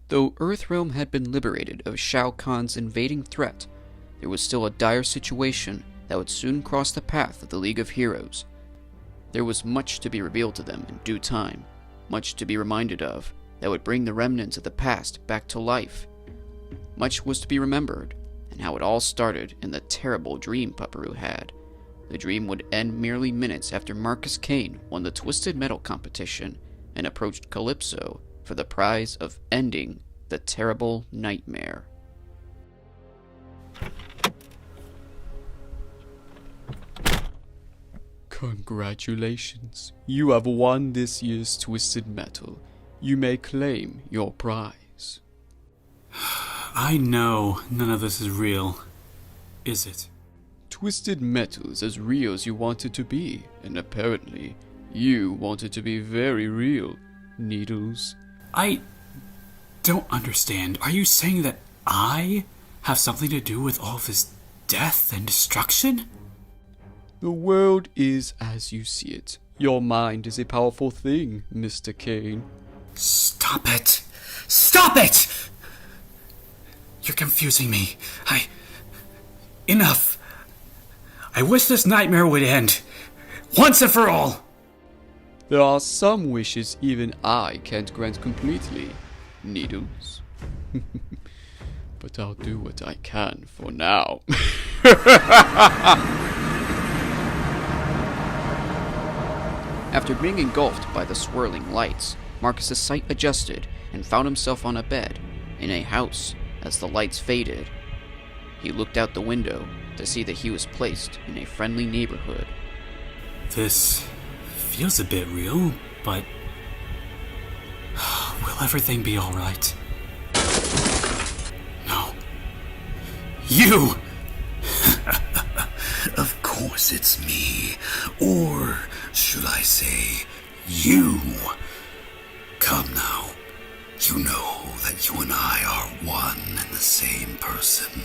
Though Earthrealm had been liberated of Shao Kahn's invading threat, there was still a dire situation that would soon cross the path of the League of Heroes. There was much to be revealed to them in due time, much to be reminded of that would bring the remnants of the past back to life. Much was to be remembered, and how it all started in the terrible dream Pupuru had. The dream would end merely minutes after Marcus Kane won the Twisted Metal competition and approached Calypso for the prize of ending the terrible nightmare. Congratulations, you have won this year's Twisted Metal. You may claim your prize. I know none of this is real, is it? Twisted Metal is as real as you want it to be, and apparently, you want it to be very real, Needles. I don't understand. Are you saying that I have something to do with all this death and destruction? The world is as you see it. Your mind is a powerful thing, Mr. Kane. Stop it! Stop it! You're confusing me. Enough. I wish this nightmare would end. Once and for all. There are some wishes even I can't grant completely, Needles. But I'll do what I can for now. After being engulfed by the swirling lights, Marcus's sight adjusted and found himself on a bed in a house as the lights faded. He looked out the window to see that he was placed in a friendly neighborhood. This feels a bit real, but will everything be alright? No. You! Of course it's me. Or should I say, you? Come now. You know that you and I are one and the same person.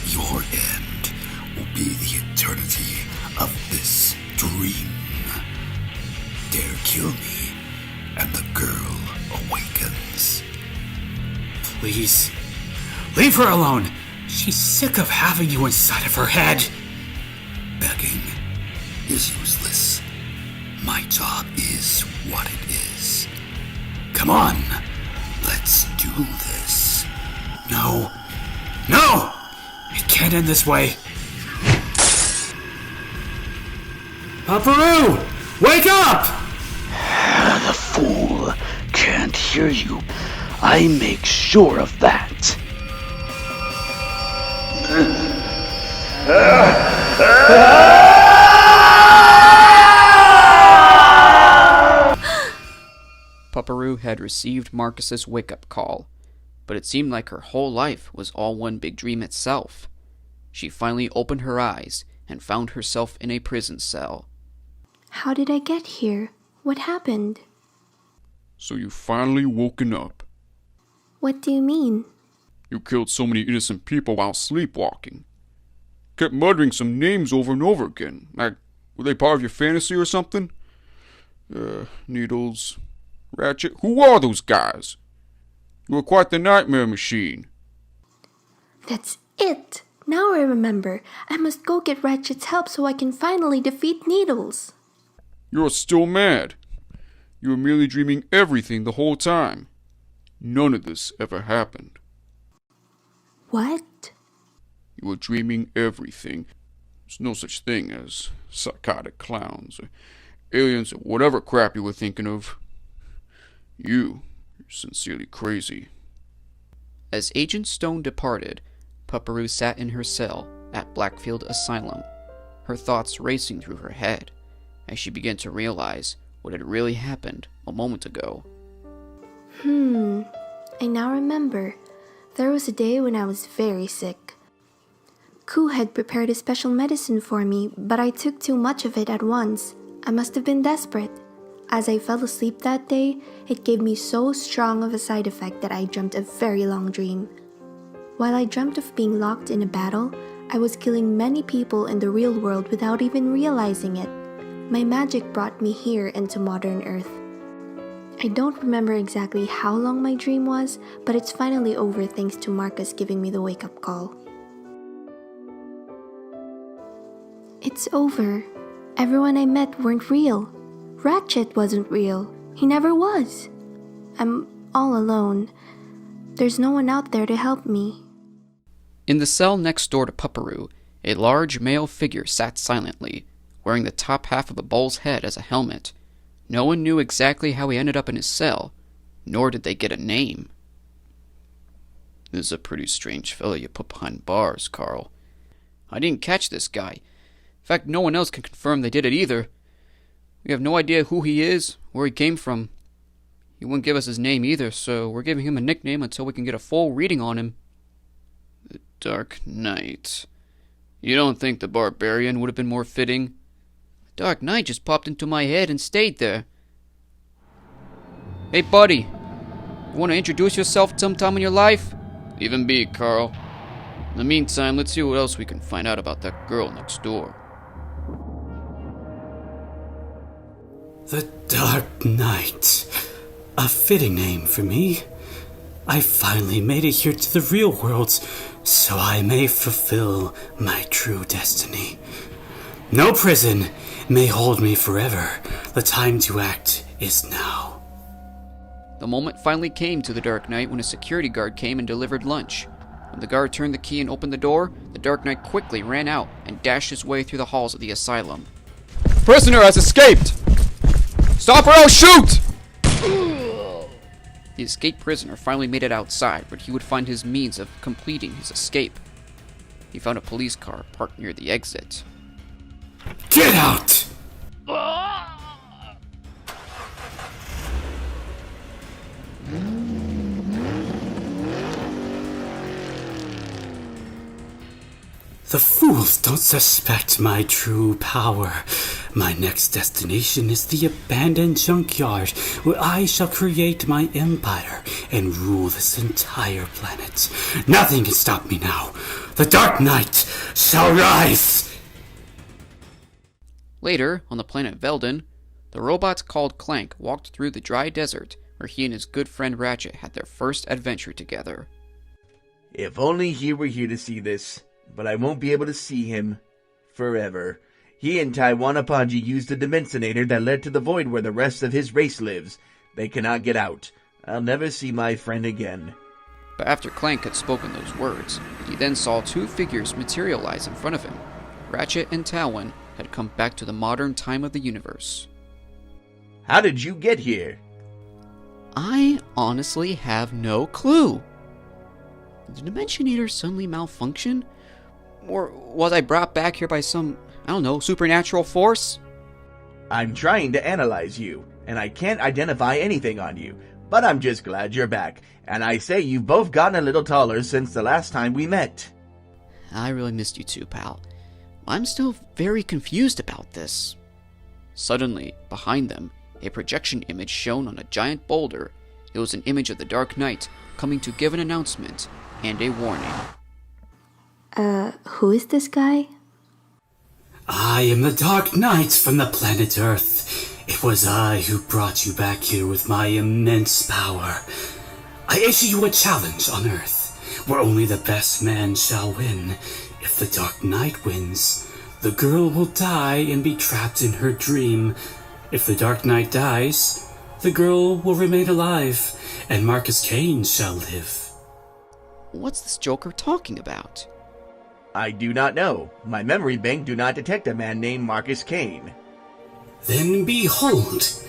Your end will be the eternity of this dream. Dare kill me, and the girl awakens. Please, leave her alone. She's sick of having you inside of her head. Begging is useless. My job is what it is. Come on, let's do this. No. No! It can't end this way. Pupuru! Wake up! The fool can't hear you. I make sure of that. Pupuru had received Marcus's wake-up call, but it seemed like her whole life was all one big dream itself. She finally opened her eyes and found herself in a prison cell. How did I get here? What happened? So you finally woken up. What do you mean? You killed so many innocent people while sleepwalking. Kept muttering some names over and over again. Like, were they part of your fantasy or something? Needles, Ratchet, who are those guys? You were quite the nightmare machine. That's it! Now I remember. I must go get Ratchet's help so I can finally defeat Needles. You're still mad. You were merely dreaming everything the whole time. None of this ever happened. What? You were dreaming everything. There's no such thing as psychotic clowns or aliens or whatever crap you were thinking of. You're sincerely crazy. As Agent Stone departed, Pupuru sat in her cell at Blackfield Asylum, her thoughts racing through her head as she began to realize what had really happened a moment ago. I now remember. There was a day when I was very sick. Ku had prepared a special medicine for me, but I took too much of it at once. I must have been desperate. As I fell asleep that day, it gave me so strong of a side effect that I dreamt a very long dream. While I dreamt of being locked in a battle, I was killing many people in the real world without even realizing it. My magic brought me here into modern Earth. I don't remember exactly how long my dream was, but it's finally over thanks to Marcus giving me the wake-up call. It's over. Everyone I met weren't real. Ratchet wasn't real. He never was. I'm all alone. There's no one out there to help me. In the cell next door to Pupuru, a large male figure sat silently, wearing the top half of a bull's head as a helmet. No one knew exactly how he ended up in his cell, nor did they get a name. "This is a pretty strange fellow you put behind bars, Carl. I didn't catch this guy. In fact, no one else can confirm they did it either. We have no idea who he is, where he came from. He wouldn't give us his name either, so we're giving him a nickname until we can get a full reading on him." "The Dark Knight. You don't think the Barbarian would have been more fitting?" "The Dark Knight just popped into my head and stayed there." "Hey, buddy. You want to introduce yourself sometime in your life?" "Leave him be, Carl. In the meantime, let's see what else we can find out about that girl next door." The Dark Knight. A fitting name for me. I finally made it here to the real world, so I may fulfill my true destiny. No prison may hold me forever. The time to act is now. The moment finally came to the Dark Knight when a security guard came and delivered lunch. When the guard turned the key and opened the door, the Dark Knight quickly ran out and dashed his way through the halls of the asylum. Prisoner has escaped! Stop or I'll shoot! The escaped prisoner finally made it outside, but he would find his means of completing his escape. He found a police car parked near the exit. Get out! The fools don't suspect my true power. My next destination is the abandoned junkyard, where I shall create my empire and rule this entire planet. Nothing can stop me now. The Dark Knight shall rise! Later, on the planet Veldin, the robot called Clank walked through the dry desert where he and his good friend Ratchet had their first adventure together. If only he were here to see this. But I won't be able to see him forever. He and Taiwan Apogee used a dimensionator that led to the void where the rest of his race lives. They cannot get out. I'll never see my friend again. But after Clank had spoken those words, he then saw two figures materialize in front of him. Ratchet and Talwyn had come back to the modern time of the universe. How did you get here? I honestly have no clue. Did the Dimensionator suddenly malfunction? Or was I brought back here by some, I don't know, supernatural force? I'm trying to analyze you, and I can't identify anything on you. But I'm just glad you're back, and I say you've both gotten a little taller since the last time we met. I really missed you too, pal. I'm still very confused about this. Suddenly, behind them, a projection image shone on a giant boulder. It was an image of the Dark Knight coming to give an announcement and a warning. Who is this guy? I am the Dark Knight from the planet Earth. It was I who brought you back here with my immense power. I issue you a challenge on Earth, where only the best man shall win. If the Dark Knight wins, the girl will die and be trapped in her dream. If the Dark Knight dies, the girl will remain alive, and Marcus Kane shall live. What's this Joker talking about? I do not know. My memory bank do not detect a man named Marcus Kane. Then behold,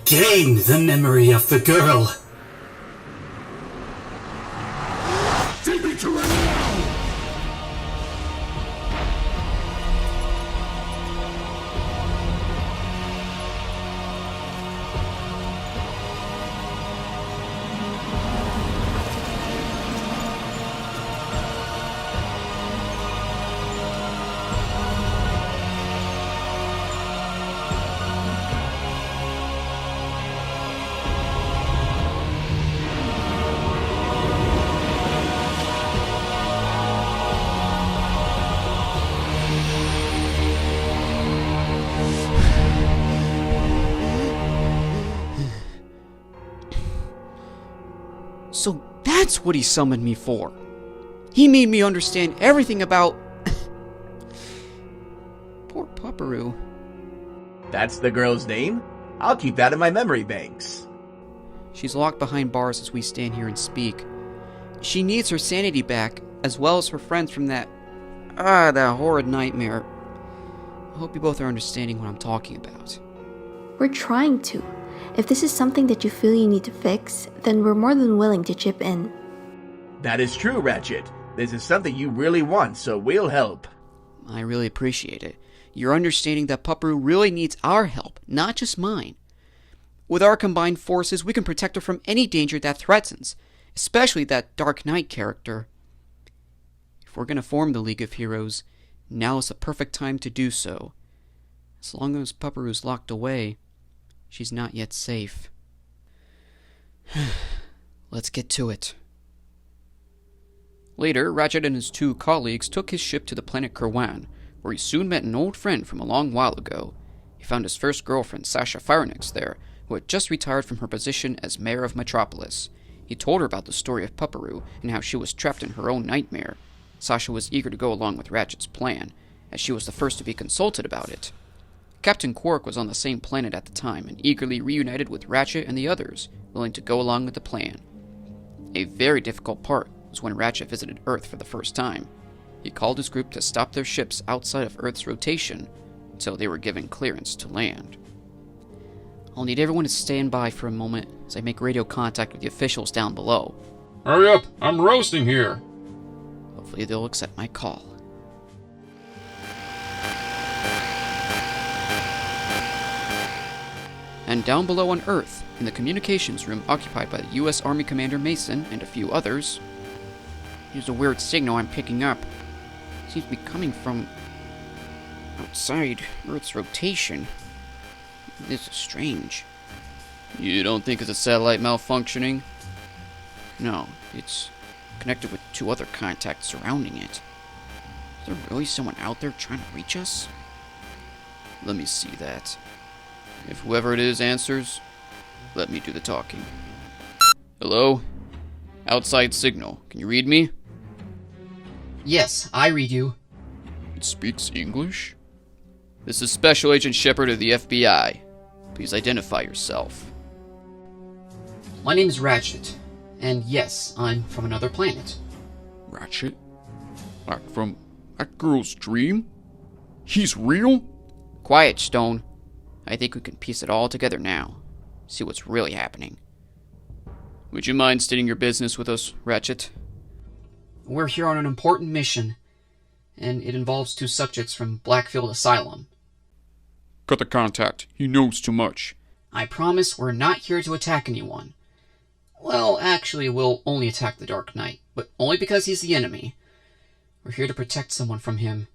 gain the memory of the girl. Take me to her now! So that's what he summoned me for. He made me understand everything about... Poor Pupuru. That's the girl's name? I'll keep that in my memory banks. She's locked behind bars as we stand here and speak. She needs her sanity back, as well as her friends from that horrid nightmare. I hope you both are understanding what I'm talking about. We're trying to. If this is something that you feel you need to fix, then we're more than willing to chip in. That is true, Ratchet. This is something you really want, so we'll help. I really appreciate it. You're understanding that Pupuru really needs our help, not just mine. With our combined forces, we can protect her from any danger that threatens, especially that Dark Knight character. If we're going to form the League of Heroes, now is the perfect time to do so. As long as Pupuru's locked away, she's not yet safe. Let's get to it. Later, Ratchet and his 2 colleagues took his ship to the planet Qwark, where he soon met an old friend from a long while ago. He found his first girlfriend, Sasha Phyronix, there, who had just retired from her position as mayor of Metropolis. He told her about the story of Pupuru and how she was trapped in her own nightmare. Sasha was eager to go along with Ratchet's plan, as she was the first to be consulted about it. Captain Qwark was on the same planet at the time and eagerly reunited with Ratchet and the others, willing to go along with the plan. A very difficult part was when Ratchet visited Earth for the first time. He called his group to stop their ships outside of Earth's rotation until they were given clearance to land. I'll need everyone to stand by for a moment as I make radio contact with the officials down below. Hurry up, I'm roasting here. Hopefully they'll accept my call. And down below on Earth, in the communications room occupied by the U.S. Army Commander Mason and a few others, there's a weird signal I'm picking up. It seems to be coming from outside Earth's rotation. This is strange. You don't think it's a satellite malfunctioning? No, it's connected with 2 other contacts surrounding it. Is there really someone out there trying to reach us? Let me see that. If whoever it is answers, let me do the talking. Hello? Outside signal. Can you read me? Yes, I read you. It speaks English? This is Special Agent Shepard of the FBI. Please identify yourself. My name is Ratchet, and yes, I'm from another planet. Ratchet? Like from that girl's dream? He's real? Quiet, Stone. I think we can piece it all together now. See what's really happening. Would you mind stating your business with us, Ratchet? We're here on an important mission, and it involves 2 subjects from Blackfield Asylum. Cut the contact. He knows too much. I promise we're not here to attack anyone. Well, actually, we'll only attack the Dark Knight, but only because he's the enemy. We're here to protect someone from him.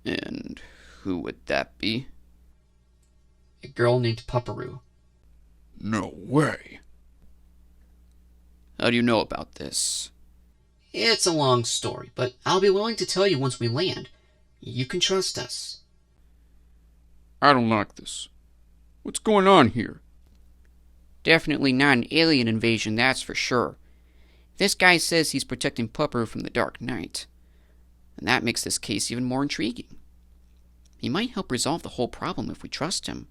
And who would that be? A girl named Pupuru. No way. How do you know about this? It's a long story, but I'll be willing to tell you once we land. You can trust us. I don't like this. What's going on here? Definitely not an alien invasion, that's for sure. This guy says he's protecting Pupuru from the Dark Knight. And that makes this case even more intriguing. He might help resolve the whole problem if we trust him.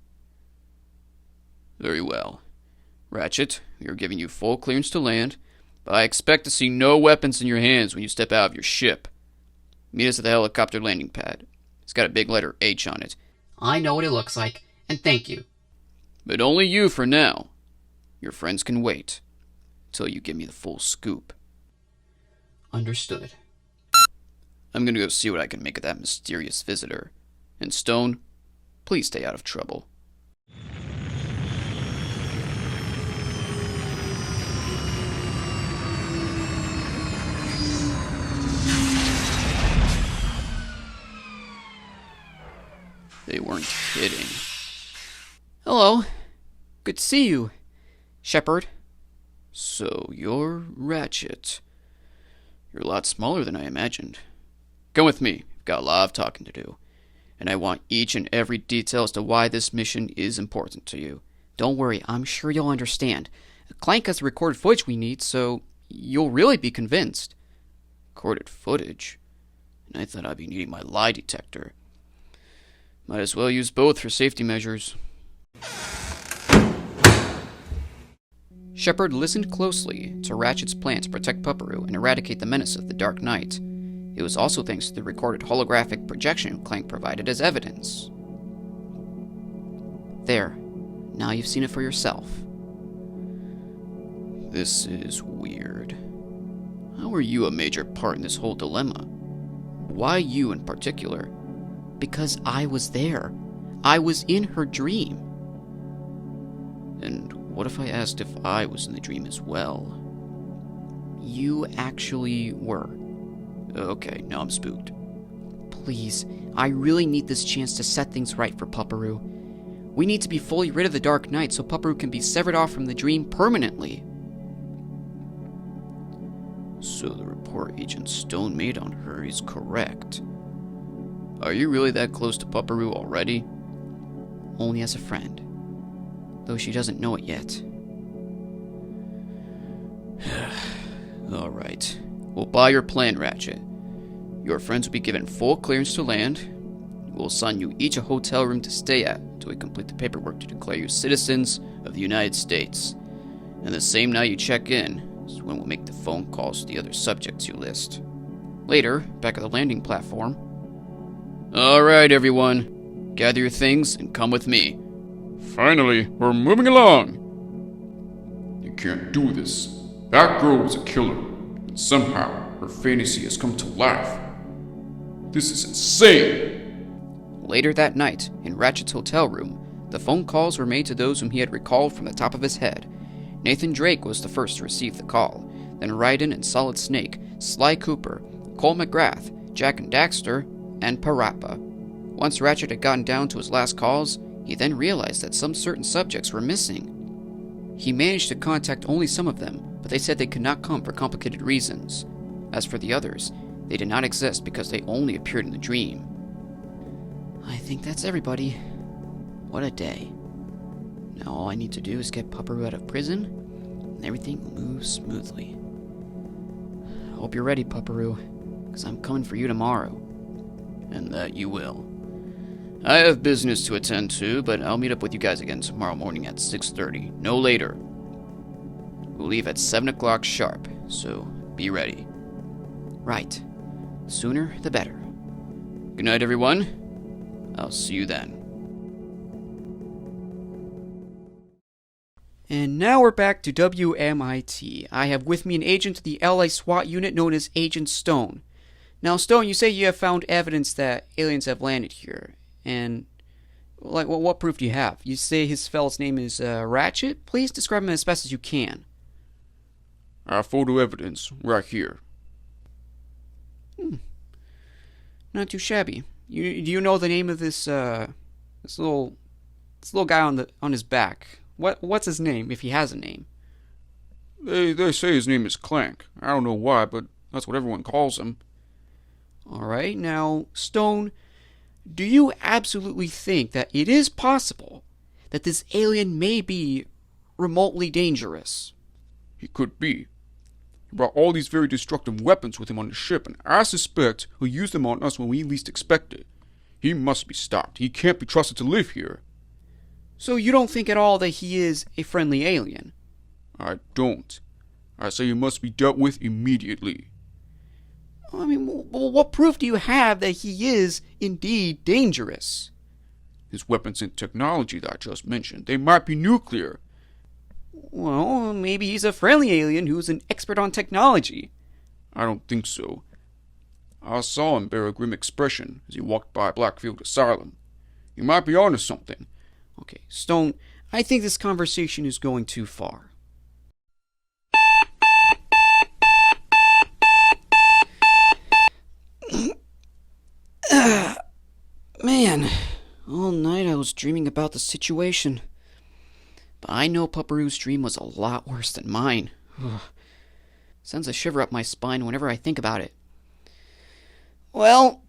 Very well. Ratchet, we are giving you full clearance to land, but I expect to see no weapons in your hands when you step out of your ship. Meet us at the helicopter landing pad. It's got a big letter H on it. I know what it looks like, and thank you. But only you for now. Your friends can wait until you give me the full scoop. Understood. I'm gonna go see what I can make of that mysterious visitor. And Stone, please stay out of trouble. They weren't kidding. Hello. Good to see you, Shepard. So you're Ratchet. You're a lot smaller than I imagined. Come with me. I've got a lot of talking to do. And I want each and every detail as to why this mission is important to you. Don't worry, I'm sure you'll understand. Clank has the recorded footage we need, so you'll really be convinced. Recorded footage? And I thought I'd be needing my lie detector. Might as well use both for safety measures. Shepard listened closely to Ratchet's plan to protect Pupuru and eradicate the menace of the Dark Knight. It was also thanks to the recorded holographic projection Clank provided as evidence. There. Now you've seen it for yourself. This is weird. How are you a major part in this whole dilemma? Why you in particular? Because I was there. I was in her dream. And what if I asked if I was in the dream as well? You actually were. Okay, now I'm spooked. Please, I really need this chance to set things right for Pupuru. We need to be fully rid of the Dark Knight so Pupuru can be severed off from the dream permanently. So the report Agent Stone made on her is correct. Are you really that close to Pupuru already? Only as a friend. Though she doesn't know it yet. Alright. We'll buy your plan, Ratchet. Your friends will be given full clearance to land. We'll assign you each a hotel room to stay at until we complete the paperwork to declare you citizens of the United States. And the same night you check in is when we'll make the phone calls to the other subjects you list. Later, back at the landing platform. Alright, everyone. Gather your things and come with me. Finally, we're moving along. You can't do this. That girl was a killer, and somehow her fantasy has come to life. This is insane! Later that night, in Ratchet's hotel room, the phone calls were made to those whom he had recalled from the top of his head. Nathan Drake was the first to receive the call, then Raiden and Solid Snake, Sly Cooper, Cole MacGrath, Jack and Daxter, and PaRappa. Once Ratchet had gotten down to his last calls, he then realized that some certain subjects were missing. He managed to contact only some of them, but they said they could not come for complicated reasons. As for the others, they did not exist because they only appeared in the dream. I think that's everybody. What a day. Now all I need to do is get Pupuru out of prison, and everything will move smoothly. I hope you're ready, Pupuru, because I'm coming for you tomorrow. And that you will. I have business to attend to, but I'll meet up with you guys again tomorrow morning at 6:30, no later. We'll leave at 7 o'clock sharp, so be ready. Right. Sooner the better. Good night, everyone. I'll see you then. And now we're back to WMIT. I have with me an agent of the LA SWAT unit known as Agent Stone. Now, Stone, you say you have found evidence that aliens have landed here. And, what proof do you have? You say his fellow's name is Ratchet? Please describe him as best as you can. I have photo evidence right here. Not too shabby. Do you know the name of this little guy on his back? What's his name, if he has a name? They say his name is Clank. I don't know why, but that's what everyone calls him. Alright, now, Stone, do you absolutely think that it is possible that this alien may be remotely dangerous? He could be. He brought all these very destructive weapons with him on the ship, and I suspect he'll use them on us when we least expect it. He must be stopped. He can't be trusted to live here. So you don't think at all that he is a friendly alien? I don't. I say he must be dealt with immediately. I mean, what proof do you have that he is indeed dangerous? His weapons and technology that I just mentioned, they might be nuclear. Well, maybe he's a friendly alien who's an expert on technology. I don't think so. I saw him bear a grim expression as he walked by Blackfield Asylum. He might be onto something. Okay, Stone, I think this conversation is going too far. Man, all night I was dreaming about the situation. But I know Pupuru's dream was a lot worse than mine. Sends a shiver up my spine whenever I think about it. Well,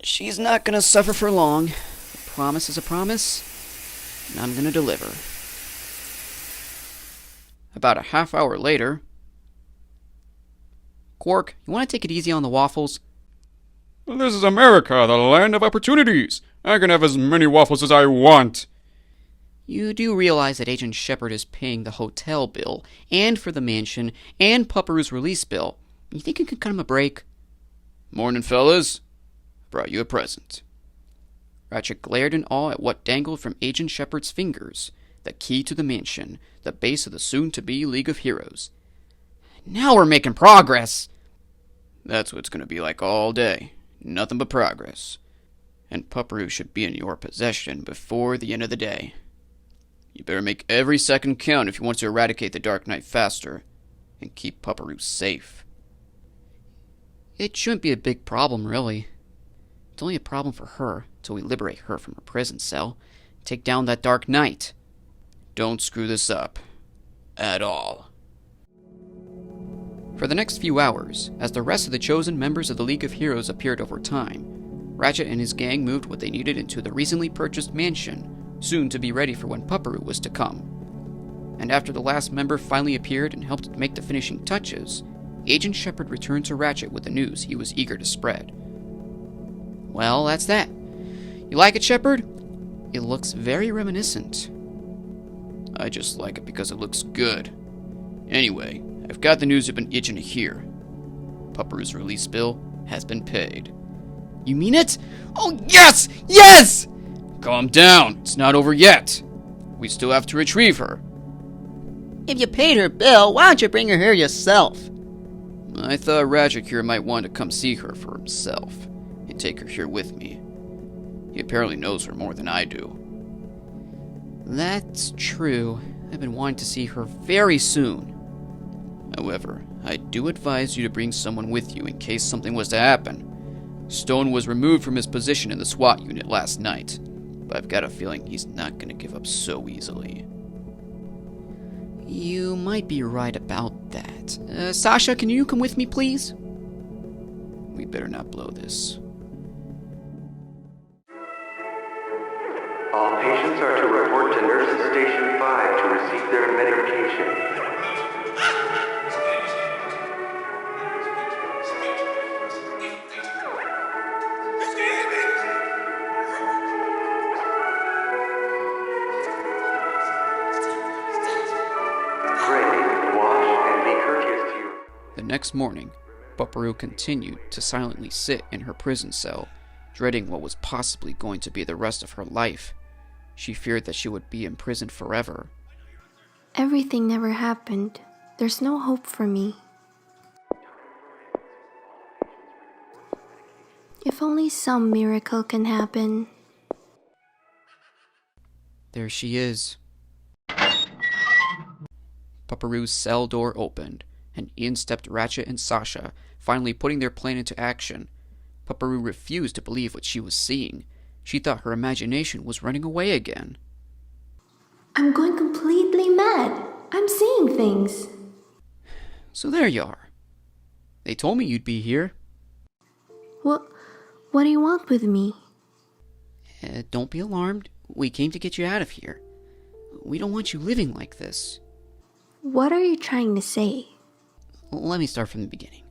she's not gonna suffer for long. A promise is a promise, and I'm gonna deliver. About a half hour later... Qwark, you want to take it easy on the waffles? Well, this is America, the land of opportunities. I can have as many waffles as I want. You do realize that Agent Shepard is paying the hotel bill, and for the mansion, and Pupuru's release bill. You think you could cut him a break? Morning, fellas. Brought you a present. Ratchet glared in awe at what dangled from Agent Shepard's fingers. The key to the mansion, the base of the soon-to-be League of Heroes. Now we're making progress! That's what it's going to be like all day. Nothing but progress. And Pupuru should be in your possession before the end of the day. You better make every second count if you want to eradicate the Dark Knight faster, and keep Pupuru safe. It shouldn't be a big problem, really. It's only a problem for her, till we liberate her from her prison cell. Take down that Dark Knight. Don't screw this up. At all. For the next few hours, as the rest of the chosen members of the League of Heroes appeared over time, Ratchet and his gang moved what they needed into the recently purchased mansion, soon to be ready for when Pupuru was to come. And after the last member finally appeared and helped make the finishing touches, Agent Shepard returned to Ratchet with the news he was eager to spread. Well, that's that. You like it, Shepard? It looks very reminiscent. I just like it because it looks good. Anyway, I've got the news you've been itching to hear. Pupuru's release bill has been paid. You mean it? Oh, yes! Yes! Calm down. It's not over yet. We still have to retrieve her. If you paid her bill, why don't you bring her here yourself? I thought Ratchet here might want to come see her for himself and take her here with me. He apparently knows her more than I do. That's true. I've been wanting to see her very soon. However, I do advise you to bring someone with you in case something was to happen. Stone was removed from his position in the SWAT unit last night, but I've got a feeling he's not going to give up so easily. You might be right about that. Sasha, can you come with me, please? We better not blow this. All patients are to report to Nurses Station 5 to receive their medication. The next morning, Pupuru continued to silently sit in her prison cell, dreading what was possibly going to be the rest of her life. She feared that she would be imprisoned forever. Everything never happened. There's no hope for me. If only some miracle can happen. There she is. Pupuru's cell door opened, and in stepped Ratchet and Sasha, finally putting their plan into action. Pupuru refused to believe what she was seeing. She thought her imagination was running away again. I'm going completely mad. I'm seeing things. So there you are. They told me you'd be here. What do you want with me? Don't be alarmed. We came to get you out of here. We don't want you living like this. What are you trying to say? Let me start from the beginning.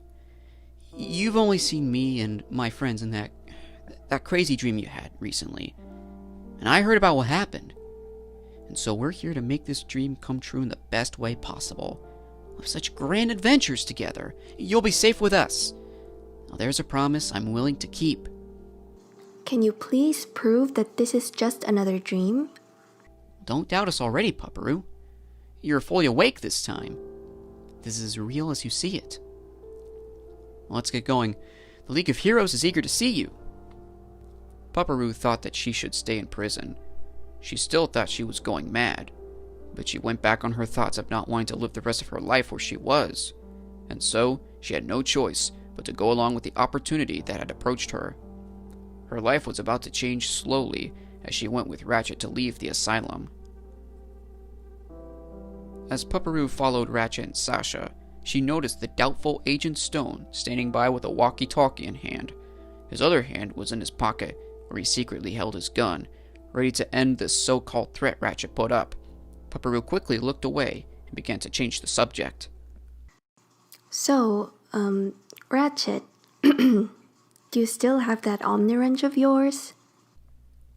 You've only seen me and my friends in that crazy dream you had recently. And I heard about what happened. And so we're here to make this dream come true in the best way possible. We have such grand adventures together. You'll be safe with us. Now there's a promise I'm willing to keep. Can you please prove that this is just another dream? Don't doubt us already, Pupuru. You're fully awake this time. This is as real as you see it. Well, let's get going. The League of Heroes is eager to see you. Pupuru thought that she should stay in prison. She still thought she was going mad, but she went back on her thoughts of not wanting to live the rest of her life where she was, and so she had no choice but to go along with the opportunity that had approached her. Her life was about to change slowly as she went with Ratchet to leave the asylum. As Pupuru followed Ratchet and Sasha, she noticed the doubtful Agent Stone standing by with a walkie-talkie in hand. His other hand was in his pocket, where he secretly held his gun, ready to end this so-called threat Ratchet put up. Pupuru quickly looked away and began to change the subject. So, Ratchet, do you still have that Omni-wrench of yours?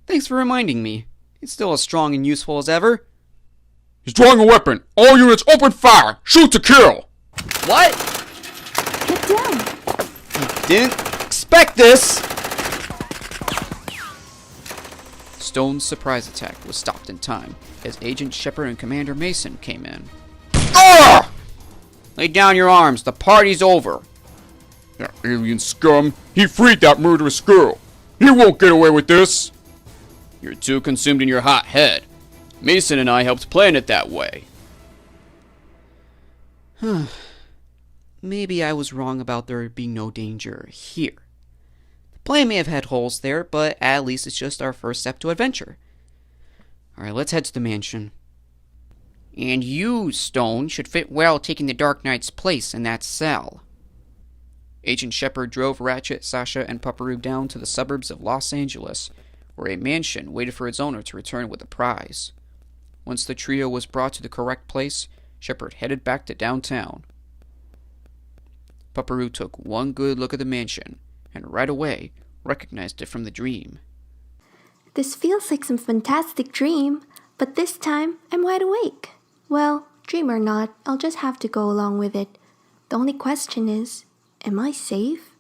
Thanks for reminding me. It's still as strong and useful as ever. He's drawing a weapon. All units open fire. Shoot to kill. What? Get down! Didn't expect this! Stone's surprise attack was stopped in time as Agent Shepard and Commander Mason came in. Ah! Lay down your arms. The party's over. That alien scum. He freed that murderous girl. He won't get away with this. You're too consumed in your hot head. Mason and I helped plan it that way. Maybe I was wrong about there being no danger here. The plan may have had holes there, but at least it's just our first step to adventure. Alright, let's head to the mansion. And you, Stone, should fit well taking the Dark Knight's place in that cell. Agent Shepard drove Ratchet, Sasha, and Pupuru down to the suburbs of Los Angeles, where a mansion waited for its owner to return with a prize. Once the trio was brought to the correct place, Shepard headed back to downtown. Pupuru took one good look at the mansion, and right away recognized it from the dream. This feels like some fantastic dream, but this time I'm wide awake. Well, dream or not, I'll just have to go along with it. The only question is, am I safe?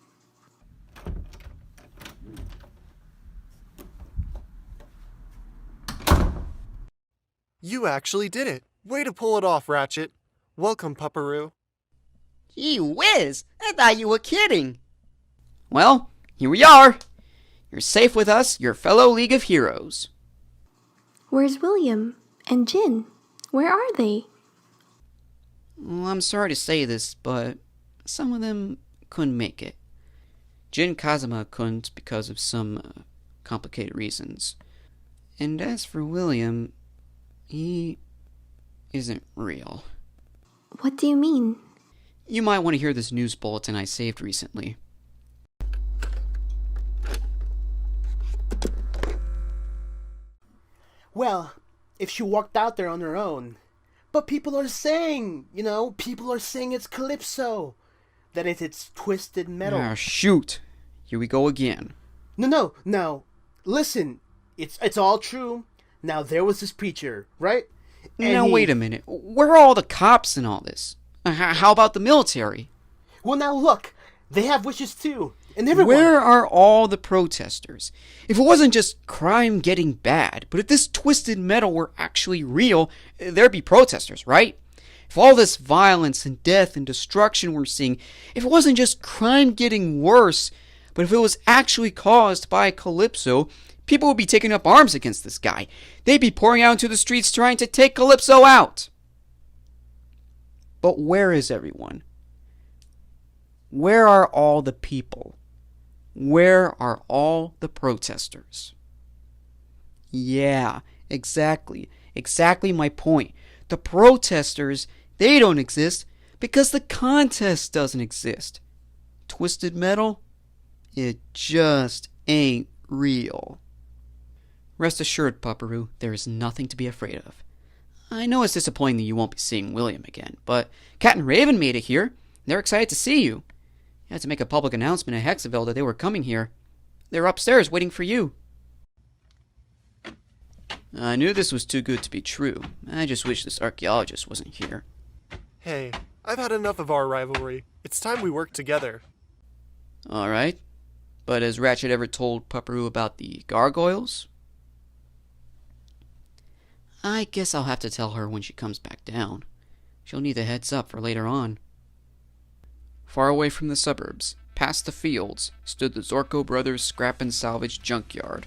You actually did it. Way to pull it off, Ratchet. Welcome, Pupuru. Gee whiz, I thought you were kidding. Well, here we are. You're safe with us, your fellow League of Heroes. Where's William? And Jin? Where are they? Well, I'm sorry to say this, but some of them couldn't make it. Jin Kazuma couldn't because of some complicated reasons. And as for William, he isn't real. What do you mean? You might want to hear this news bulletin I saved recently. Well, if she walked out there on her own. But people are saying, people are saying it's Calypso. That it's twisted metal. Ah, shoot. Here we go again. No. Listen, it's all true. Now, there was this preacher, right? Now, wait a minute. Where are all the cops in all this? How about the military? Well, now look. They have wishes too. And everyone... Where are all the protesters? If it wasn't just crime getting bad, but if this twisted metal were actually real, there'd be protesters, right? If all this violence and death and destruction we're seeing, if it wasn't just crime getting worse, but if it was actually caused by Calypso, people would be taking up arms against this guy. They'd be pouring out into the streets trying to take Calypso out. But where is everyone? Where are all the people? Where are all the protesters? Yeah, exactly. Exactly my point. The protesters, they don't exist because the contest doesn't exist. Twisted metal? It just ain't real. Rest assured, Pupuru, there is nothing to be afraid of. I know it's disappointing that you won't be seeing William again, but Cat and Raven made it here. They're excited to see you. You had to make a public announcement at Hexaville that they were coming here. They're upstairs waiting for you. I knew this was too good to be true. I just wish this archaeologist wasn't here. Hey, I've had enough of our rivalry. It's time we work together. Alright. But has Ratchet ever told Pupuru about the gargoyles? I guess I'll have to tell her when she comes back down. She'll need a heads up for later on. Far away from the suburbs, past the fields, stood the Zorko brothers' scrap and salvage junkyard.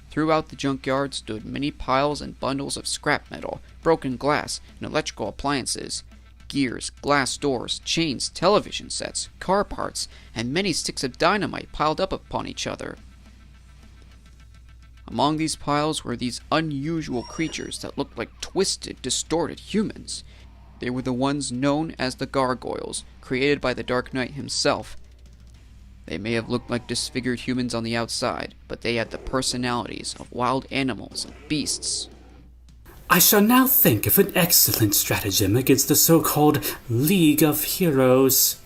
Throughout the junkyard stood many piles and bundles of scrap metal, broken glass, and electrical appliances. Gears, glass doors, chains, television sets, car parts, and many sticks of dynamite piled up upon each other. Among these piles were these unusual creatures that looked like twisted, distorted humans. They were the ones known as the gargoyles, created by the Dark Knight himself. They may have looked like disfigured humans on the outside, but they had the personalities of wild animals and beasts. I shall now think of an excellent stratagem against the so-called League of Heroes.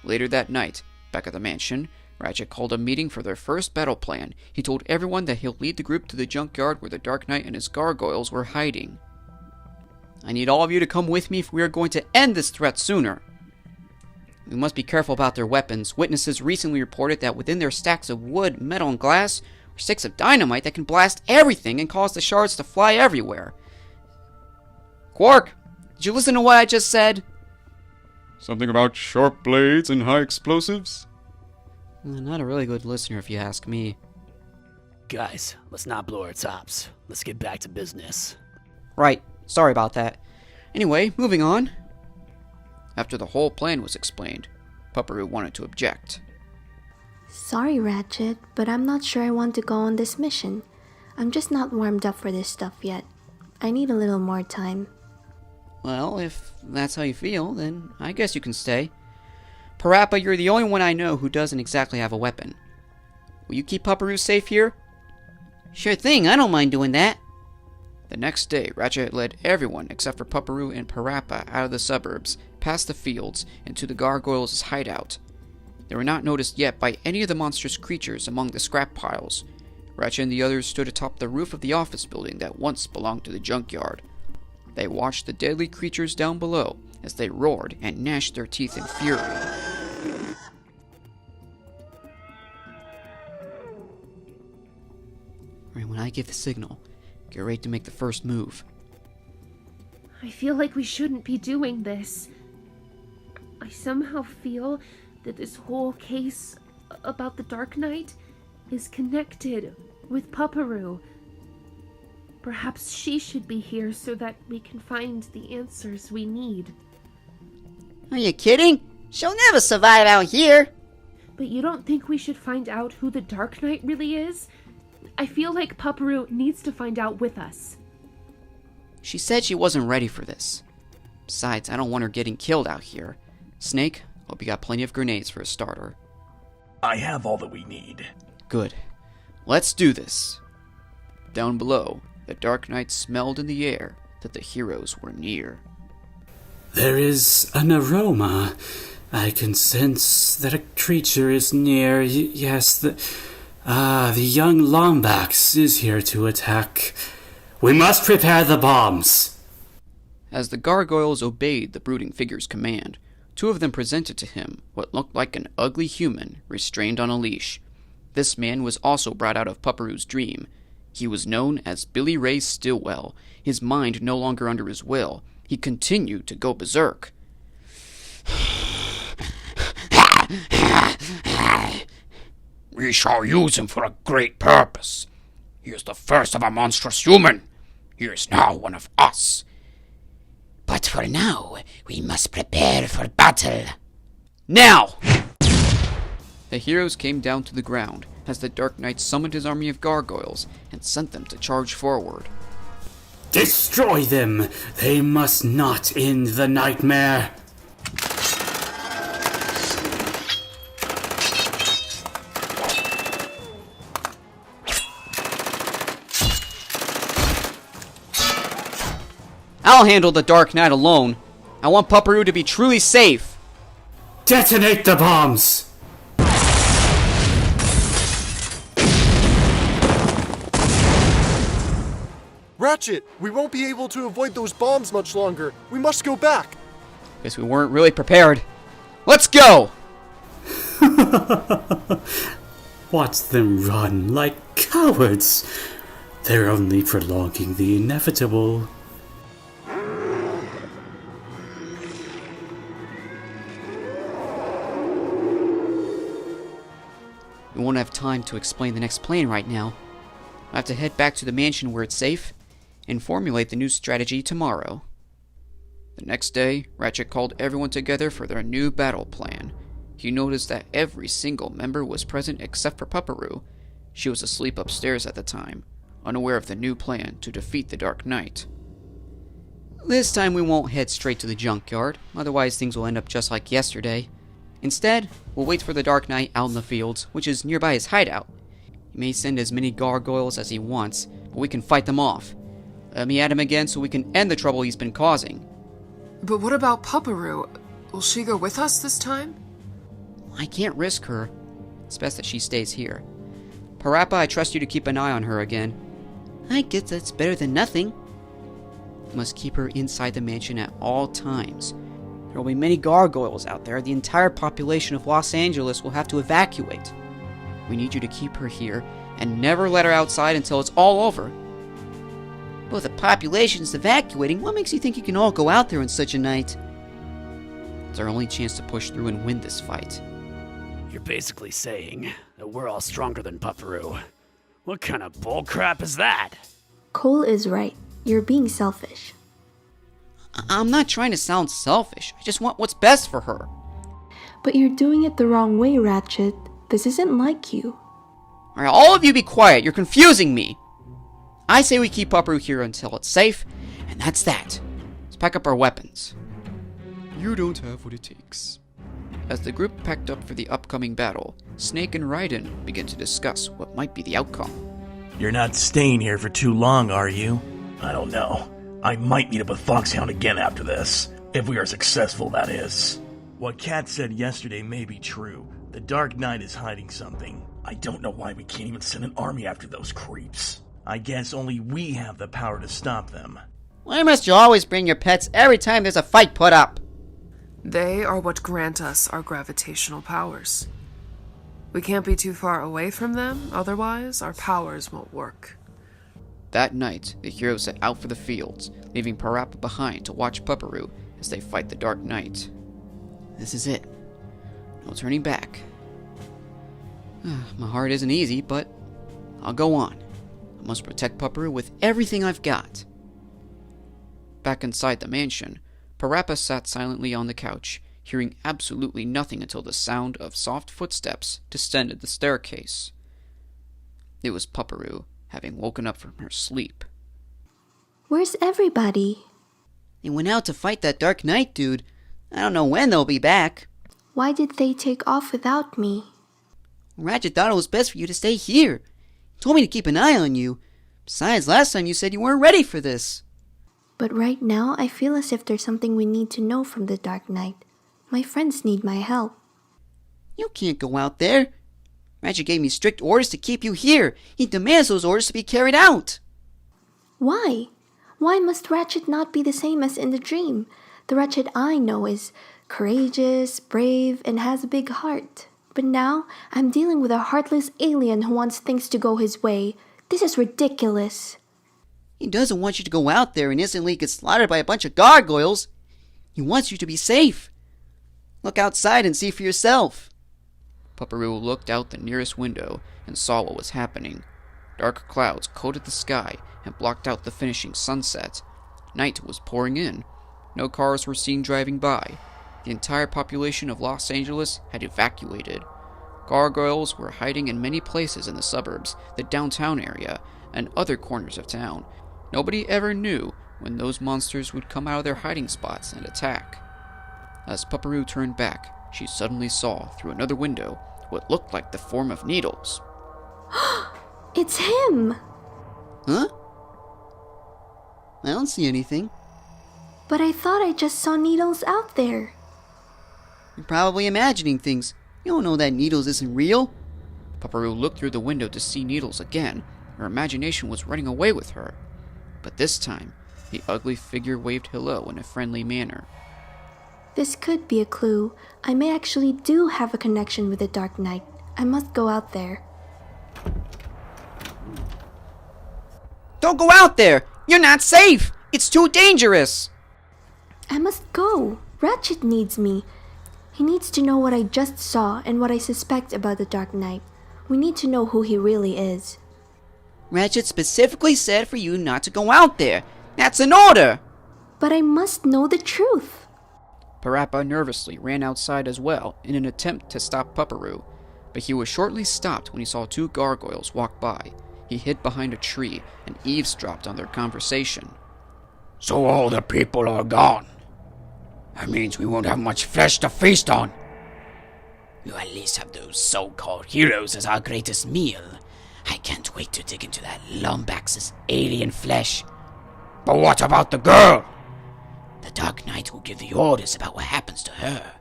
Later that night, back at the mansion, Ratchet called a meeting for their first battle plan. He told everyone that he'll lead the group to the junkyard where the Dark Knight and his gargoyles were hiding. I need all of you to come with me if we are going to end this threat sooner. We must be careful about their weapons. Witnesses recently reported that within their stacks of wood, metal, and glass are sticks of dynamite that can blast everything and cause the shards to fly everywhere. Qwark, did you listen to what I just said? Something about sharp blades and high explosives? Not a really good listener if you ask me. Guys, let's not blow our tops. Let's get back to business. Right, sorry about that. Anyway, moving on. After the whole plan was explained, Pupuru wanted to object. Sorry, Ratchet, but I'm not sure I want to go on this mission. I'm just not warmed up for this stuff yet. I need a little more time. Well, if that's how you feel, then I guess you can stay. PaRappa, you're the only one I know who doesn't exactly have a weapon. Will you keep Pupuru safe here? Sure thing, I don't mind doing that. The next day, Ratchet led everyone except for Pupuru and PaRappa out of the suburbs, past the fields, and to the gargoyles' hideout. They were not noticed yet by any of the monstrous creatures among the scrap piles. Ratchet and the others stood atop the roof of the office building that once belonged to the junkyard. They watched the deadly creatures down below as they roared and gnashed their teeth in fury. Right, when I give the signal, get ready to make the first move. I feel like we shouldn't be doing this. I somehow feel that this whole case about the Dark Knight is connected with Pupuru. Perhaps she should be here so that we can find the answers we need. Are you kidding? She'll never survive out here. But you don't think we should find out who the Dark Knight really is? I feel like Pupuru needs to find out with us. She said she wasn't ready for this. Besides, I don't want her getting killed out here. Snake, hope you got plenty of grenades for a starter. I have all that we need. Good. Let's do this. Down below, the Dark Knight smelled in the air that the heroes were near. There is an aroma. I can sense that a creature is near. Yes, the young Lombax is here to attack. We must prepare the bombs. As the gargoyles obeyed the brooding figure's command, two of them presented to him what looked like an ugly human restrained on a leash. This man was also brought out of Pupuru's dream. He was known as Billy Ray Stillwell. His mind no longer under his will. He continued to go berserk. We shall use him for a great purpose. He is the first of a monstrous human. He is now one of us. But for now, we must prepare for battle. Now! The heroes came down to the ground as the Dark Knight summoned his army of gargoyles and sent them to charge forward. Destroy them! They must not end the nightmare! I'll handle the Dark Knight alone. I want Pupuru to be truly safe. Detonate the bombs! Ratchet, we won't be able to avoid those bombs much longer. We must go back. Guess we weren't really prepared. Let's go! Watch them run like cowards. They're only prolonging the inevitable. We won't have time to explain the next plan right now. I'll have to head back to the mansion where it's safe and formulate the new strategy tomorrow. The next day, Ratchet called everyone together for their new battle plan. He noticed that every single member was present except for Pupuru. She was asleep upstairs at the time, unaware of the new plan to defeat the Dark Knight. This time we won't head straight to the junkyard, otherwise things will end up just like yesterday. Instead, we'll wait for the Dark Knight out in the fields, which is nearby his hideout. He may send as many gargoyles as he wants, but we can fight them off. Let me at him again so we can end the trouble he's been causing. But what about Pupuru? Will she go with us this time? I can't risk her. It's best that she stays here. PaRappa, I trust you to keep an eye on her again. I guess that's better than nothing. You must keep her inside the mansion at all times. There will be many gargoyles out there. The entire population of Los Angeles will have to evacuate. We need you to keep her here and never let her outside until it's all over. But the population's evacuating. What makes you think you can all go out there on such a night? It's our only chance to push through and win this fight. You're basically saying that we're all stronger than Pupuru. What kind of bullcrap is that? Cole is right. You're being selfish. I'm not trying to sound selfish. I just want what's best for her. But you're doing it the wrong way, Ratchet. This isn't like you. Alright, all of you be quiet. You're confusing me. I say we keep Pupuru here until it's safe, and that's that. Let's pack up our weapons. You don't have what it takes. As the group packed up for the upcoming battle, Snake and Raiden began to discuss what might be the outcome. You're not staying here for too long, are you? I don't know. I might meet up with Foxhound again after this. If we are successful, that is. What Kat said yesterday may be true. The Dark Knight is hiding something. I don't know why we can't even send an army after those creeps. I guess only we have the power to stop them. Why must you always bring your pets every time there's a fight put up? They are what grant us our gravitational powers. We can't be too far away from them, otherwise our powers won't work. That night, the heroes set out for the fields, leaving PaRappa behind to watch Pupuru as they fight the Dark Knight. This is it. No turning back. My heart isn't easy, but I'll go on. I must protect Pupuru with everything I've got. Back inside the mansion, PaRappa sat silently on the couch, hearing absolutely nothing until the sound of soft footsteps descended the staircase. It was Pupuru, having woken up from her sleep. Where's everybody? They went out to fight that Dark Knight dude. I don't know when they'll be back. Why did they take off without me? Ratchet thought it was best for you to stay here. He told me to keep an eye on you. Besides, last time you said you weren't ready for this. But right now, I feel as if there's something we need to know from the Dark Knight. My friends need my help. You can't go out there. Ratchet gave me strict orders to keep you here. He demands those orders to be carried out. Why? Why must Ratchet not be the same as in the dream? The Ratchet I know is courageous, brave, and has a big heart. But now, I'm dealing with a heartless alien who wants things to go his way. This is ridiculous. He doesn't want you to go out there and instantly get slaughtered by a bunch of gargoyles. He wants you to be safe. Look outside and see for yourself. Pupuru looked out the nearest window and saw what was happening. Dark clouds coated the sky and blocked out the finishing sunset. Night was pouring in. No cars were seen driving by. The entire population of Los Angeles had evacuated. Gargoyles were hiding in many places in the suburbs, the downtown area, and other corners of town. Nobody ever knew when those monsters would come out of their hiding spots and attack. As Pupuru turned back, she suddenly saw, through another window, what looked like the form of Needles. It's him! Huh? I don't see anything. But I thought I just saw Needles out there. You're probably imagining things. You don't know that Needles isn't real. Pupuru looked through the window to see Needles again. Her imagination was running away with her. But this time, the ugly figure waved hello in a friendly manner. This could be a clue. I may actually do have a connection with the Dark Knight. I must go out there. Don't go out there! You're not safe! It's too dangerous! I must go. Ratchet needs me. He needs to know what I just saw and what I suspect about the Dark Knight. We need to know who he really is. Ratchet specifically said for you not to go out there. That's an order! But I must know the truth. PaRappa nervously ran outside as well in an attempt to stop Pupuru, but he was shortly stopped when he saw two gargoyles walk by. He hid behind a tree and eavesdropped on their conversation. So all the people are gone. That means we won't have much flesh to feast on. We'll at least have those so-called heroes as our greatest meal. I can't wait to dig into that Lombax's alien flesh. But what about the girl? The Dark Knight will give the orders about what happens to her.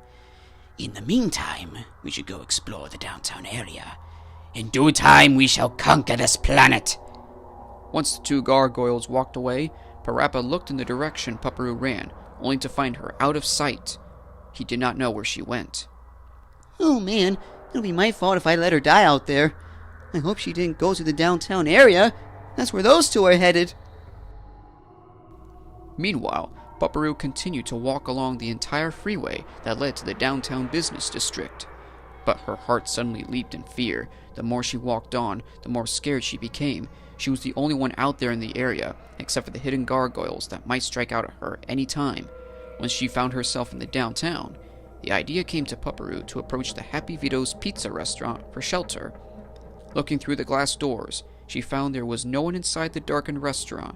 In the meantime, we should go explore the downtown area. In due time, we shall conquer this planet. Once the two gargoyles walked away, PaRappa looked in the direction Pupuru ran, only to find her out of sight. He did not know where she went. Oh man, it'll be my fault if I let her die out there. I hope she didn't go to the downtown area. That's where those two are headed. Meanwhile, Pupuru continued to walk along the entire freeway that led to the downtown business district. But her heart suddenly leaped in fear. The more she walked on, the more scared she became. She was the only one out there in the area, except for the hidden gargoyles that might strike out at her any time. Once she found herself in the downtown, the idea came to Pupuru to approach the Happy Vito's pizza restaurant for shelter. Looking through the glass doors, she found there was no one inside the darkened restaurant.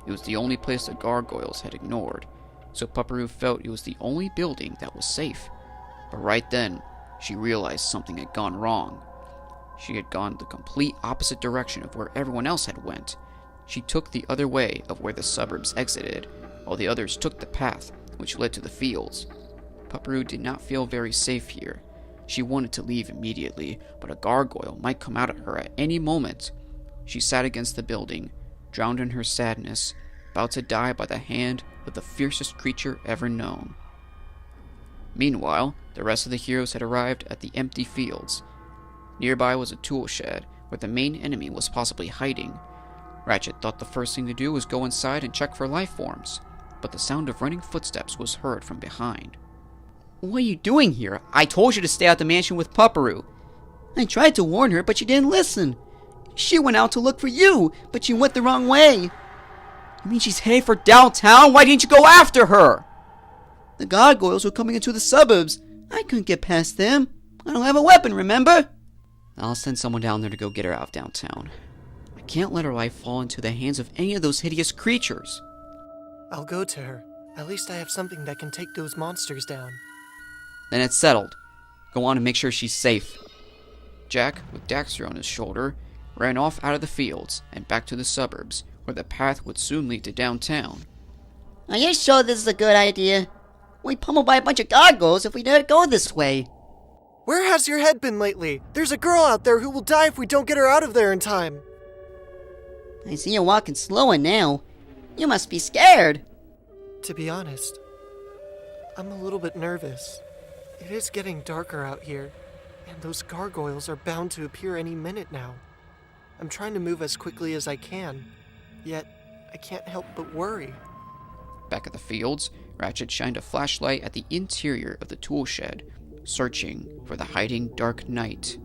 It was the only place the gargoyles had ignored, so Pupuru felt it was the only building that was safe. But right then, she realized something had gone wrong. She had gone the complete opposite direction of where everyone else had went. She took the other way of where the suburbs exited, while the others took the path which led to the fields. Pupuru did not feel very safe here. She wanted to leave immediately, but a gargoyle might come out at her at any moment. She sat against the building, drowned in her sadness, about to die by the hand of the fiercest creature ever known. Meanwhile, the rest of the heroes had arrived at the empty fields. Nearby was a tool shed, where the main enemy was possibly hiding. Ratchet thought the first thing to do was go inside and check for life forms, but the sound of running footsteps was heard from behind. What are you doing here? I told you to stay at the mansion with Pupuru. I tried to warn her, but she didn't listen. She went out to look for you, but she went the wrong way. You mean she's headed for downtown? Why didn't you go after her? The gargoyles were coming into the suburbs. I couldn't get past them. I don't have a weapon, remember? I'll send someone down there to go get her out of downtown. I can't let her life fall into the hands of any of those hideous creatures. I'll go to her. At least I have something that can take those monsters down. Then it's settled. Go on and make sure she's safe. Jack, with Daxter on his shoulder, ran off out of the fields and back to the suburbs, where the path would soon lead to downtown. Are you sure this is a good idea? We'd pummeled by a bunch of gargoyles if we didn't go this way. Where has your head been lately? There's a girl out there who will die if we don't get her out of there in time. I see you walking slower now. You must be scared. To be honest, I'm a little bit nervous. It is getting darker out here, and those gargoyles are bound to appear any minute now. I'm trying to move as quickly as I can, yet I can't help but worry. Back at the fields, Ratchet shined a flashlight at the interior of the tool shed, searching for the hiding Dark Knight.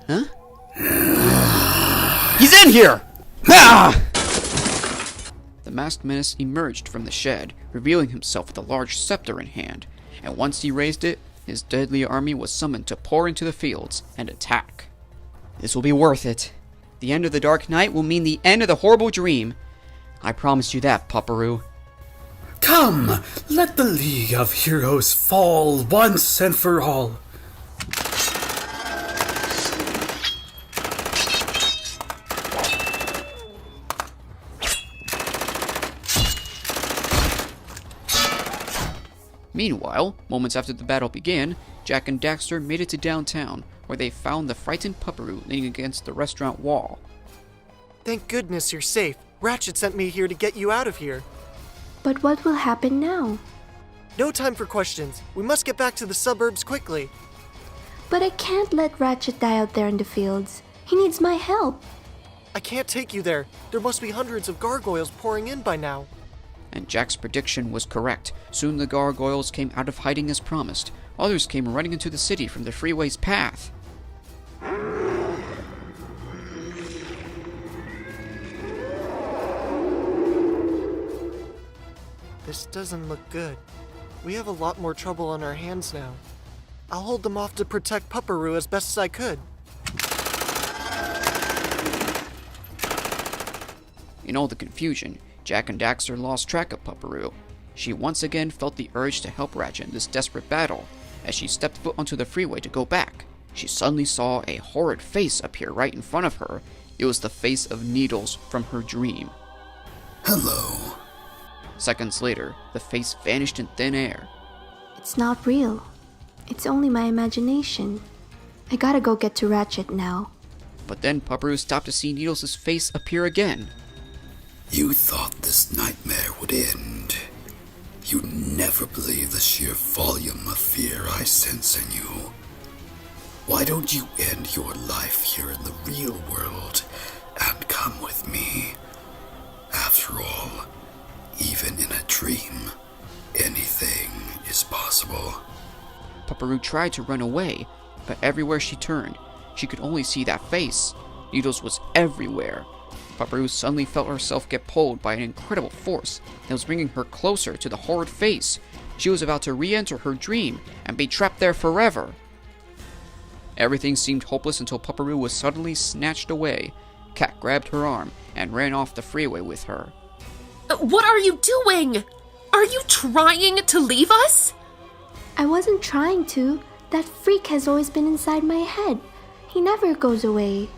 Huh? He's in here! Ah! The masked menace emerged from the shed, revealing himself with a large scepter in hand, and once he raised it, his deadly army was summoned to pour into the fields and attack. This will be worth it. The end of the Dark Knight will mean the end of the horrible dream. I promised you that, Pupuru. Come, let the League of Heroes fall once and for all. Meanwhile, moments after the battle began, Jack and Daxter made it to downtown, where they found the frightened Pupuru leaning against the restaurant wall. Thank goodness you're safe. Ratchet sent me here to get you out of here. But what will happen now? No time for questions. We must get back to the suburbs quickly. But I can't let Ratchet die out there in the fields. He needs my help. I can't take you there. There must be hundreds of gargoyles pouring in by now. And Jack's prediction was correct. Soon the gargoyles came out of hiding as promised. Others came running into the city from the freeway's path. This doesn't look good. We have a lot more trouble on our hands now. I'll hold them off to protect Pupuru as best as I could. In all the confusion, Jack and Daxter lost track of Pupuru. She once again felt the urge to help Ratchet in this desperate battle, As she stepped foot onto the freeway to go back, she suddenly saw a horrid face appear right in front of her. It was the face of Needles from her dream. Hello. Seconds later, the face vanished in thin air. It's not real. It's only my imagination. I gotta go get to Ratchet now. But then Pupuru stopped to see Needles' face appear again. You thought this nightmare would end. You never believe the sheer volume of fear I sense in you. Why don't you end your life here in the real world and come with me? After all, even in a dream, anything is possible. Pupuru tried to run away, but everywhere she turned, she could only see that face. Needles was everywhere. Pupuru suddenly felt herself get pulled by an incredible force that was bringing her closer to the horrid face. She was about to re-enter her dream and be trapped there forever. Everything seemed hopeless until Pupuru was suddenly snatched away. Kat grabbed her arm and ran off the freeway with her. What are you doing? Are you trying to leave us? I wasn't trying to. That freak has always been inside my head. He never goes away.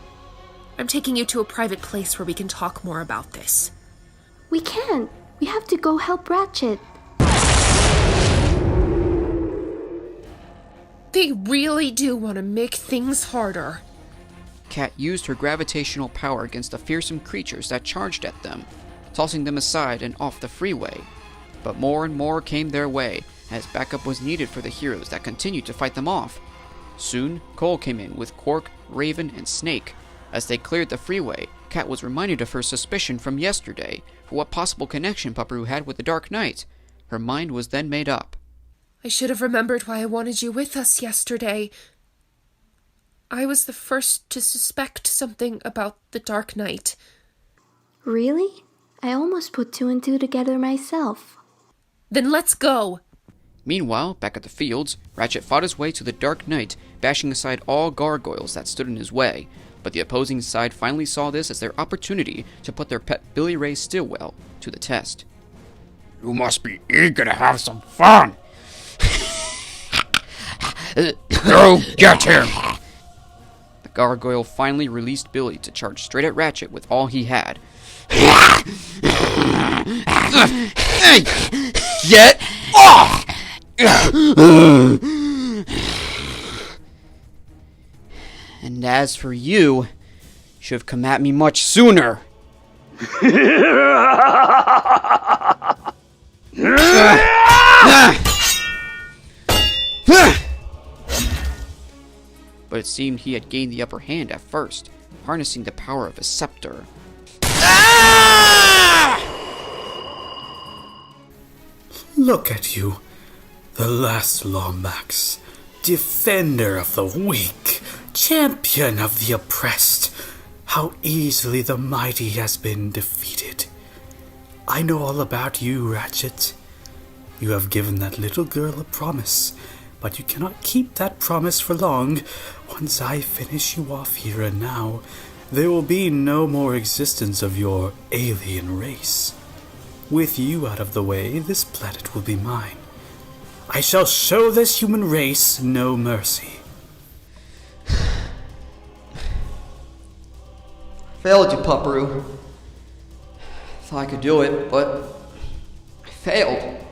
I'm taking you to a private place where we can talk more about this. We can't. We have to go help Ratchet. They really do want to make things harder. Kat used her gravitational power against the fearsome creatures that charged at them, tossing them aside and off the freeway. But more and more came their way, as backup was needed for the heroes that continued to fight them off. Soon, Cole came in with Qwark, Raven, and Snake. As they cleared the freeway, Kat was reminded of her suspicion from yesterday for what possible connection Pupuru had with the Dark Knight. Her mind was then made up. I should have remembered why I wanted you with us yesterday. I was the first to suspect something about the Dark Knight. Really? I almost put two and two together myself. Then let's go! Meanwhile, back at the fields, Ratchet fought his way to the Dark Knight, bashing aside all gargoyles that stood in his way. But the opposing side finally saw this as their opportunity to put their pet Billy Ray Stillwell to the test. You must be eager to have some fun. Go get him! The gargoyle finally released Billy to charge straight at Ratchet with all he had. Get off! And as for you should have come at me much sooner. But it seemed he had gained the upper hand at first, harnessing the power of a scepter. Look at you, the last Lombax, defender of the weak, champion of the oppressed. How easily the mighty has been defeated. I know all about you, Ratchet. You have given that little girl a promise, but you cannot keep that promise for long. Once I finish you off here and now, there will be no more existence of your alien race. With you out of the way, this planet will be mine. I shall show this human race no mercy. Failed you, Pupuru. Thought I could do it, but I failed.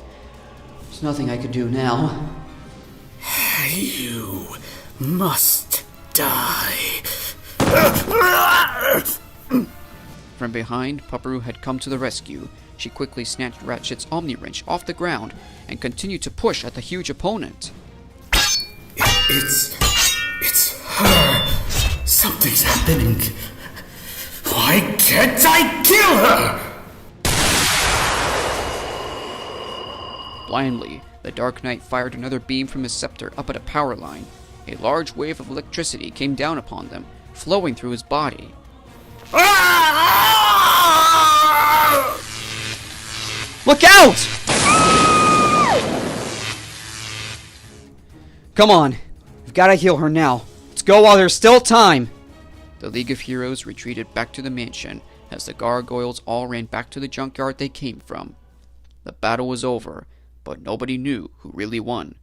There's nothing I could do now. You must die. From behind, Pupuru had come to the rescue. She quickly snatched Ratchet's Omni Wrench off the ground and continued to push at the huge opponent. It's her. Something's happening. Why can't I kill her? Blindly, the Dark Knight fired another beam from his scepter up at a power line. A large wave of electricity came down upon them, flowing through his body. Look out! Come on, we've got to heal her now. Let's go while there's still time. The League of Heroes retreated back to the mansion as the gargoyles all ran back to the junkyard they came from. The battle was over, but nobody knew who really won.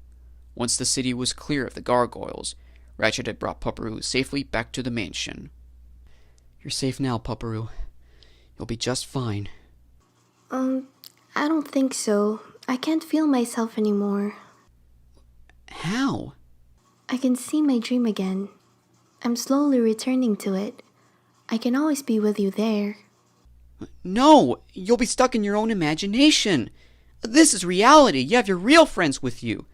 Once the city was clear of the gargoyles, Ratchet had brought Pupuru safely back to the mansion. You're safe now, Pupuru. You'll be just fine. I don't think so. I can't feel myself anymore. How? I can see my dream again. I'm slowly returning to it. I can always be with you there. No! You'll be stuck in your own imagination. This is reality. You have your real friends with you.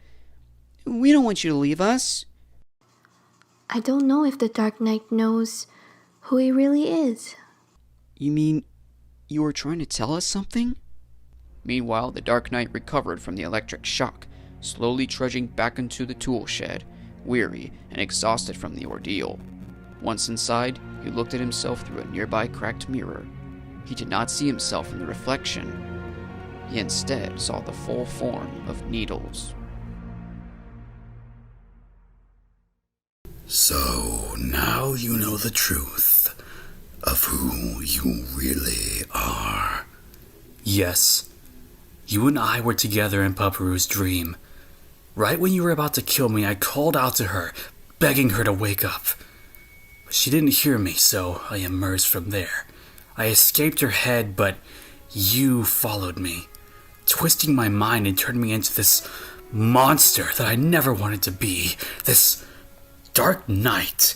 We don't want you to leave us. I don't know if the Dark Knight knows who he really is. You mean you were trying to tell us something? Meanwhile, the Dark Knight recovered from the electric shock, slowly trudging back into the tool shed, weary and exhausted from the ordeal. Once inside, he looked at himself through a nearby cracked mirror. He did not see himself in the reflection. He instead saw the full form of Needles. So, now you know the truth of who you really are. Yes. You and I were together in Pupuru's dream. Right when you were about to kill me, I called out to her, begging her to wake up. But she didn't hear me, so I emerged from there. I escaped her head, but you followed me, twisting my mind and turning me into this monster that I never wanted to be, this Dark Knight.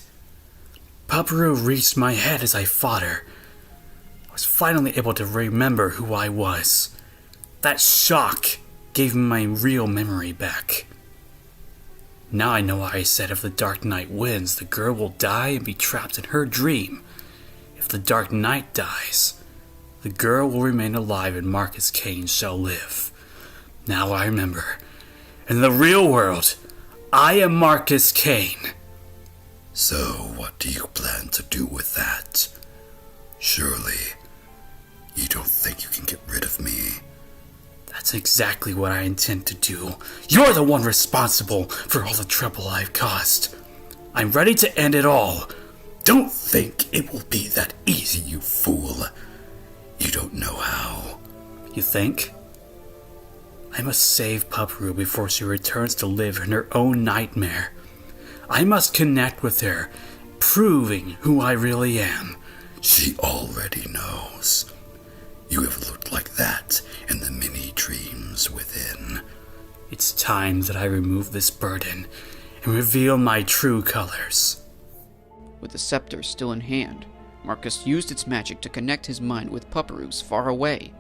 Pupuru reached my head as I fought her. I was finally able to remember who I was. That shock gave me my real memory back. Now I know why I said if the Dark Knight wins, the girl will die and be trapped in her dream. If the Dark Knight dies, the girl will remain alive and Marcus Kane shall live. Now I remember. In the real world, I am Marcus Kane. So, what do you plan to do with that? Surely, you don't think you can get rid of me? That's exactly what I intend to do. You're the one responsible for all the trouble I've caused. I'm ready to end it all. Don't think it will be that easy, you fool. You don't know how. You think? I must save Pupuru before she returns to live in her own nightmare. I must connect with her, proving who I really am. She already knows. You have looked like that in the many dreams within. It's time that I remove this burden and reveal my true colors. With the scepter still in hand, Marcus used its magic to connect his mind with Pupuru's far away,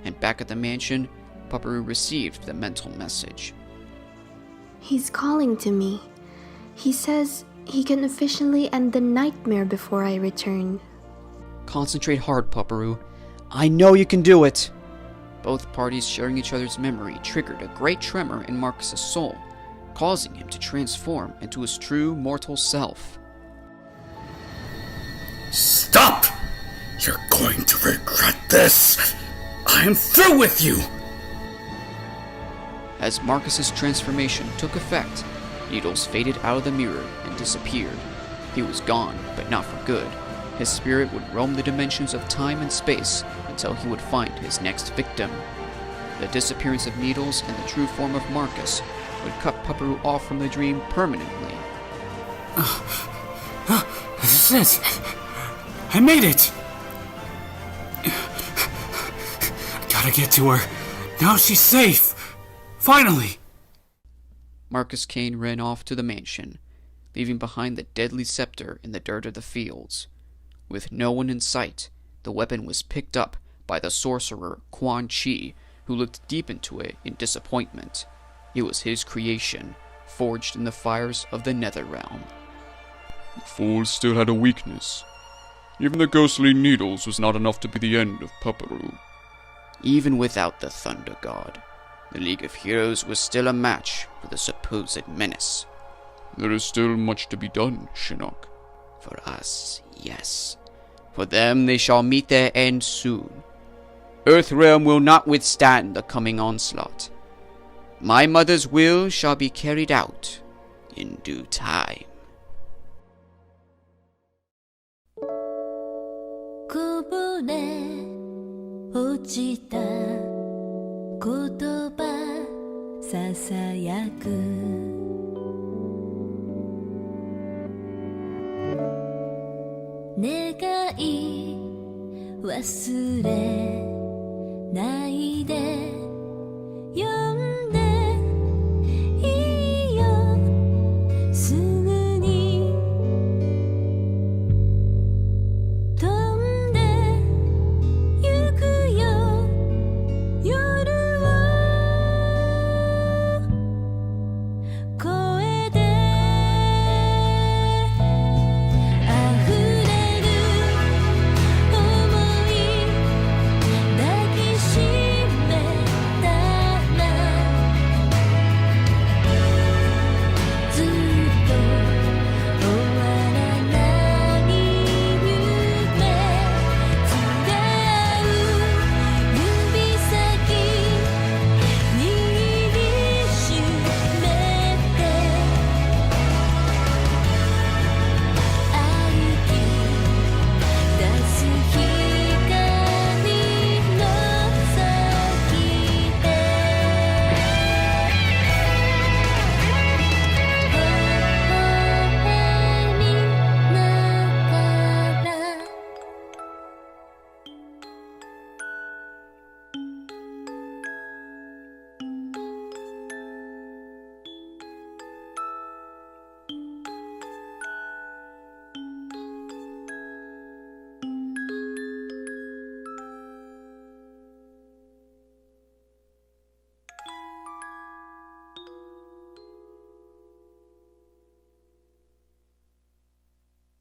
and back at the mansion, Pupuru received the mental message. He's calling to me. He says he can efficiently end the nightmare before I return. Concentrate hard, Pupuru. I know you can do it! Both parties sharing each other's memory triggered a great tremor in Marcus's soul, causing him to transform into his true mortal self. Stop! You're going to regret this! I am through with you! As Marcus's transformation took effect, Needles faded out of the mirror and disappeared. He was gone, but not for good. His spirit would roam the dimensions of time and space until he would find his next victim. The disappearance of Needles and the true form of Marcus would cut Pupuru off from the dream permanently. This is it! I made it! Gotta get to her. Now she's safe! Finally! Marcus Kane ran off to the mansion, leaving behind the deadly scepter in the dirt of the fields. With no one in sight, the weapon was picked up by the sorcerer Quan Chi, who looked deep into it in disappointment. It was his creation, forged in the fires of the Netherrealm. The fool still had a weakness. Even the ghostly Needles was not enough to be the end of Pupuru. Even without the Thunder God, the League of Heroes was still a match for the supposed menace. There is still much to be done, Shinnok. For us, yes. For them, they shall meet their end soon. Earthrealm will not withstand the coming onslaught. My mother's will shall be carried out in due time. こぼれ落ちた言葉ささやく願い忘れないで